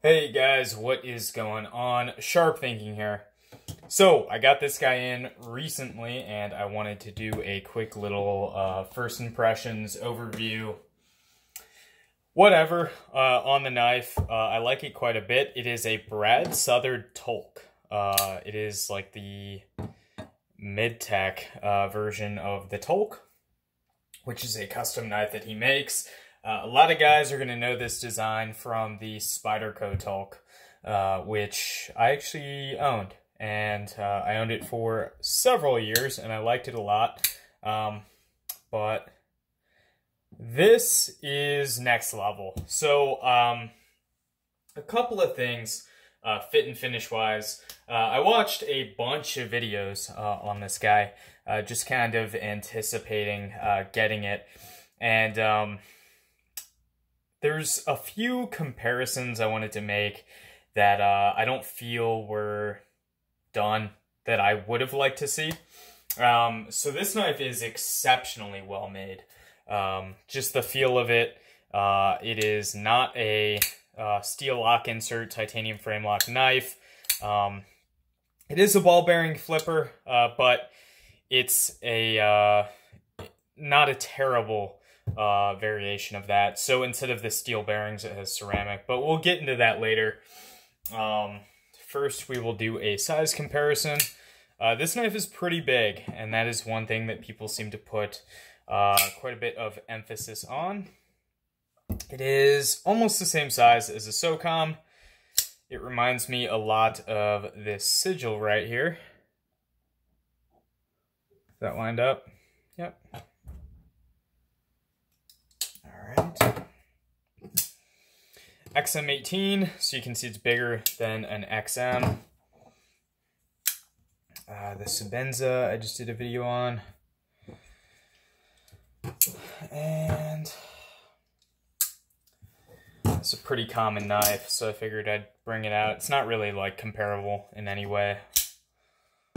Hey guys, what is going on? Sharp Thinking here. So, I got this guy in recently and I wanted to do a quick little first impressions overview. Whatever, on the knife. I like it quite a bit. It is a Southard Tolk. It is like the mid-tech version of the Tolk, which is a custom knife that he makes. A lot of guys are going to know this design from the Spyderco Tolk, which I actually owned. And I owned it for several years, and I liked it a lot. But this is next level. So, a couple of things, fit and finish-wise. I watched a bunch of videos on this guy, just kind of anticipating getting it. And there's a few comparisons I wanted to make that I don't feel were done that I would have liked to see. So this knife is exceptionally well made. Just the feel of it. It is not a steel lock insert titanium frame lock knife. It is a ball bearing flipper, but it's a not a terrible variation of that. So instead of the steel bearings, it has ceramic, but we'll get into that later. First, we will do a size comparison. This knife is pretty big, and that is one thing that people seem to put quite a bit of emphasis on. It is almost the same size as a SOCOM. It reminds me a lot of this sigil right here. Is that lined up? Yep. XM18, so you can see it's bigger than an XM. The Sebenza I just did a video on. And it's a pretty common knife, so I figured I'd bring it out. It's not really like comparable in any way.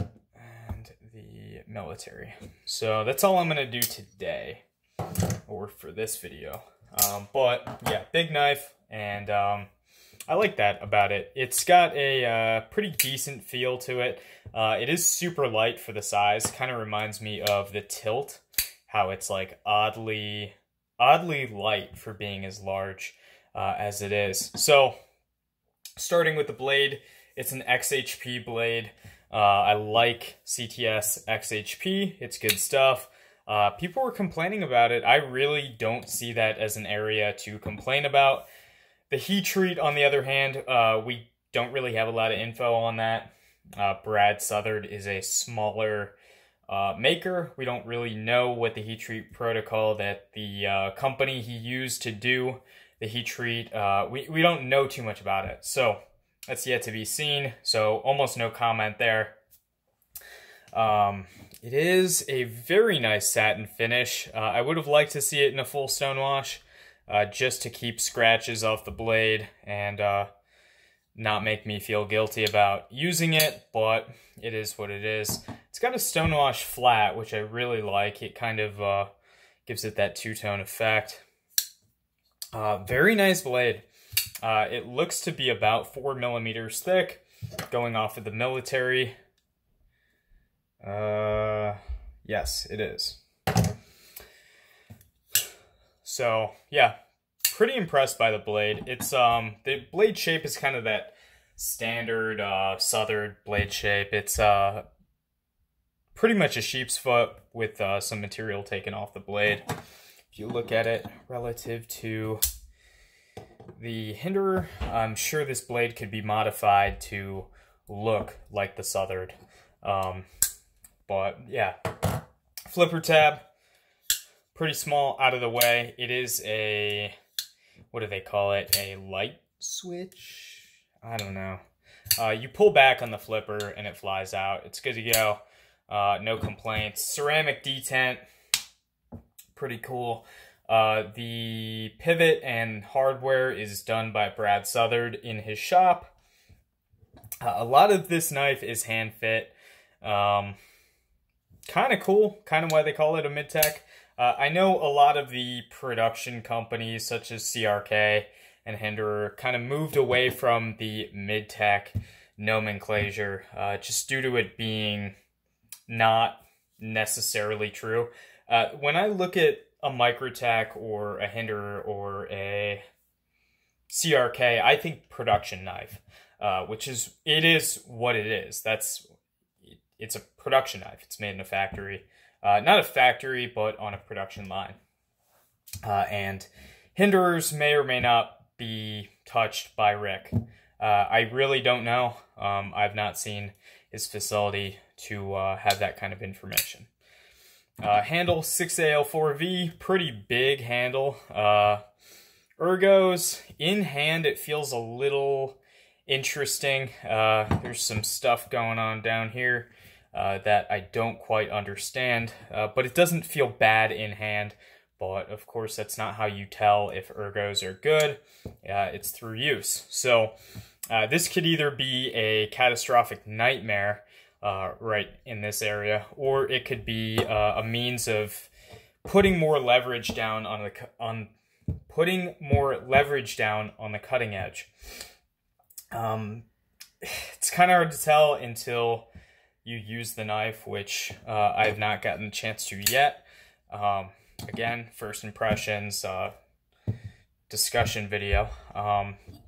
And the military. So that's all I'm gonna do today, or for this video. But yeah, big knife, and I like that about it. It's got a pretty decent feel to it. It is super light for the size. Kind of reminds me of the Tilt, how it's like oddly light for being as large as it is. So, starting with the blade, it's an XHP blade. I like CTS XHP. It's good stuff. People were complaining about it. I really don't see that as an area to complain about. The heat treat, on the other hand, we don't really have a lot of info on that. Southard is a smaller maker. We don't really know what the heat treat protocol that the company he used to do the heat treat, we don't know too much about it. So that's yet to be seen. So almost no comment there. It is a very nice satin finish. I would have liked to see it in a full stone wash, just to keep scratches off the blade and not make me feel guilty about using it, but it is what it is. It's got a stone wash flat, which I really like. It kind of gives it that two-tone effect. Very nice blade. It looks to be about 4 millimeters thick, going off of the military. Yes, it is. So, yeah, pretty impressed by the blade. It's, the blade shape is kind of that standard, Southern blade shape. It's, pretty much a sheep's foot with, some material taken off the blade. If you look at it relative to the Hinderer, I'm sure this blade could be modified to look like the Southard. But yeah, flipper tab, pretty small, out of the way. It is a, what do they call it? A light switch? I don't know. You pull back on the flipper and it flies out. It's good to go. No complaints. Ceramic detent, pretty cool. The pivot and hardware is done by Southard in his shop. A lot of this knife is hand fit. Kind of cool, kind of why they call it a mid-tech. I know a lot of the production companies such as CRK and hinderer kind of moved away from the mid-tack nomenclature, just due to it being not necessarily true. When I look at a microtack or a hinderer or a CRK, I think production knife, which is, it is what it is. It's a production knife. It's made in a factory. Not a factory, but on a production line. And hinderers may or may not be touched by Rick. I really don't know. I've not seen his facility to have that kind of information. Handle 6AL4V, pretty big handle. Ergos, in hand, it feels a little interesting. There's some stuff going on down here that I don't quite understand, but it doesn't feel bad in hand. But of course, that's not how you tell if ergos are good. It's through use. So this could either be a catastrophic nightmare right in this area, or it could be a means of putting more leverage down on the cutting edge. It's kind of hard to tell until you use the knife, which I have not gotten a chance to yet. Again, first impressions, discussion video.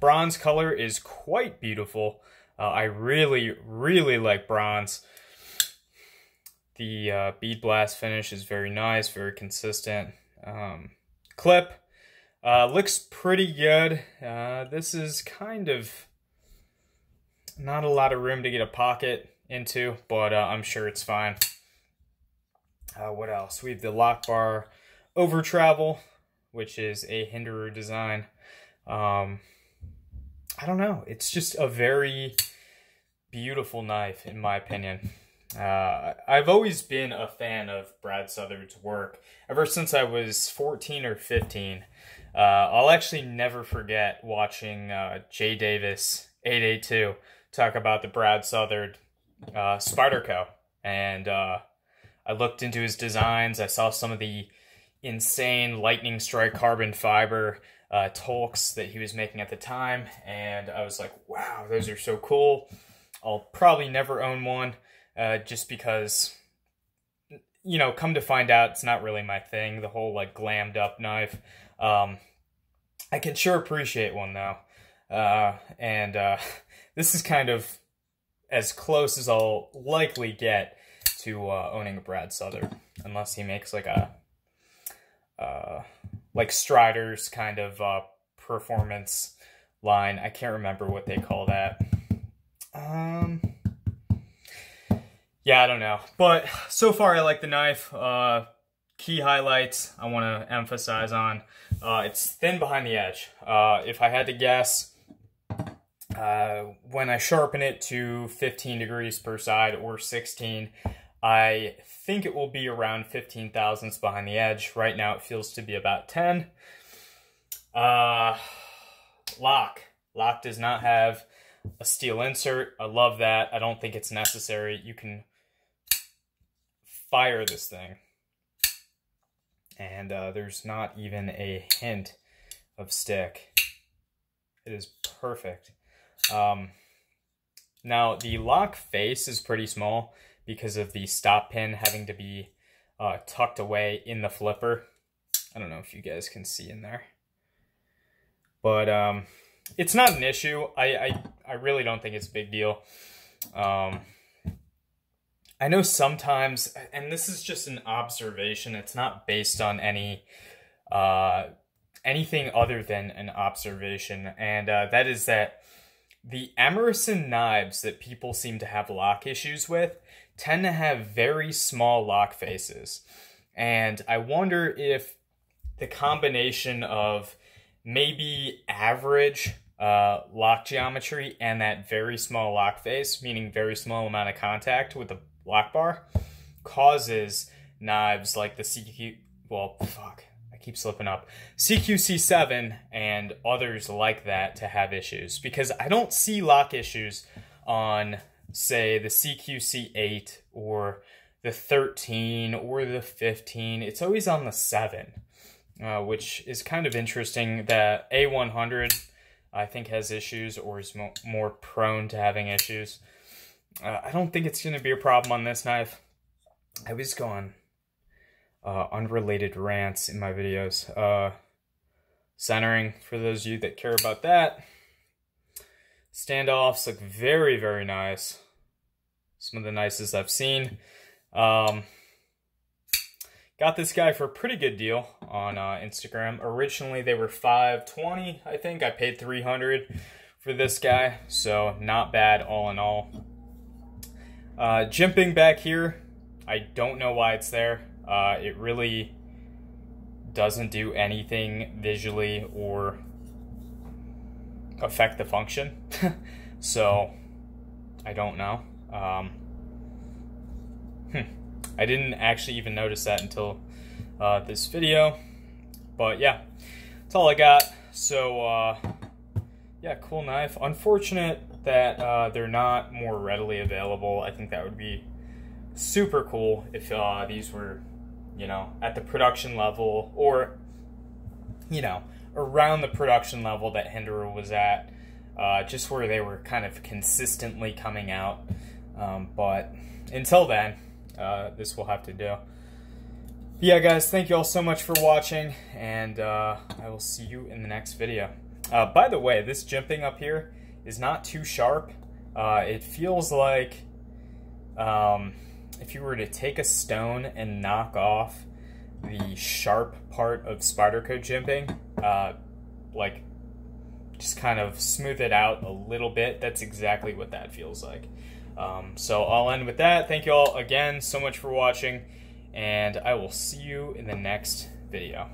Bronze color is quite beautiful. I really, really like bronze. The bead blast finish is very nice, very consistent. Clip looks pretty good. This is kind of not a lot of room to get a pocket into, but I'm sure it's fine. What else? We have the lock bar over travel, which is a hinderer design. I don't know. It's just a very beautiful knife, in my opinion. I've always been a fan of Brad Southard's work ever since I was 14 or 15. I'll actually never forget watching Jay Davis 882 talk about the Brad Southard Spyderco, and I looked into his designs. I saw some of the insane lightning strike carbon fiber Tolks that he was making at the time, and I was like, wow, those are so cool. I'll probably never own one, just because, you know, come to find out, it's not really my thing, the whole like glammed up knife. I can sure appreciate one though, and this is kind of as close as I'll likely get to owning a Brad Southard, unless he makes like a like Strider's kind of performance line. I can't remember what they call that. Yeah, I don't know. But so far I like the knife. Key highlights I want to emphasize on. It's thin behind the edge. If I had to guess, when I sharpen it to 15 degrees per side or 16, I think it will be around 15 thousandths behind the edge. Right now it feels to be about 10. Lock does not have a steel insert. I love that. I don't think it's necessary. You can fire this thing, and there's not even a hint of stick. It is perfect. Now the lock face is pretty small because of the stop pin having to be tucked away in the flipper. I don't know if you guys can see in there, but it's not an issue. I really don't think it's a big deal. I know sometimes, and this is just an observation, it's not based on any anything other than an observation, and that is that the Emerson knives that people seem to have lock issues with tend to have very small lock faces. And I wonder if the combination of maybe average lock geometry and that very small lock face, meaning very small amount of contact with the lock bar, causes knives like the CQC7 and others like that to have issues, because I don't see lock issues on, say, the CQC8 or the 13 or the 15. It's always on the 7, which is kind of interesting. That A100 I think has issues or is more prone to having issues. I don't think it's going to be a problem on this knife. I always go on unrelated rants in my videos. Centering, for those of you that care about that. Standoffs look very, very nice. Some of the nicest I've seen. Got this guy for a pretty good deal on Instagram. Originally, they were $520, I think. I paid $300 for this guy, so not bad all in all. Jimping back here, I don't know why it's there. It really doesn't do anything visually or affect the function. So, I don't know. I didn't actually even notice that until this video. But yeah, that's all I got. So, yeah, cool knife. Unfortunate that they're not more readily available. I think that would be super cool if these were, you know, at the production level, or, you know, around the production level that Hinderer was at, just where they were kind of consistently coming out. But until then, this will have to do. Yeah, guys, thank you all so much for watching, and I will see you in the next video. By the way, this jimping up here is not too sharp. It feels like if you were to take a stone and knock off the sharp part of Spyderco jimping, like just kind of smooth it out a little bit, that's exactly what that feels like. So I'll end with that. Thank you all again so much for watching, and I will see you in the next video.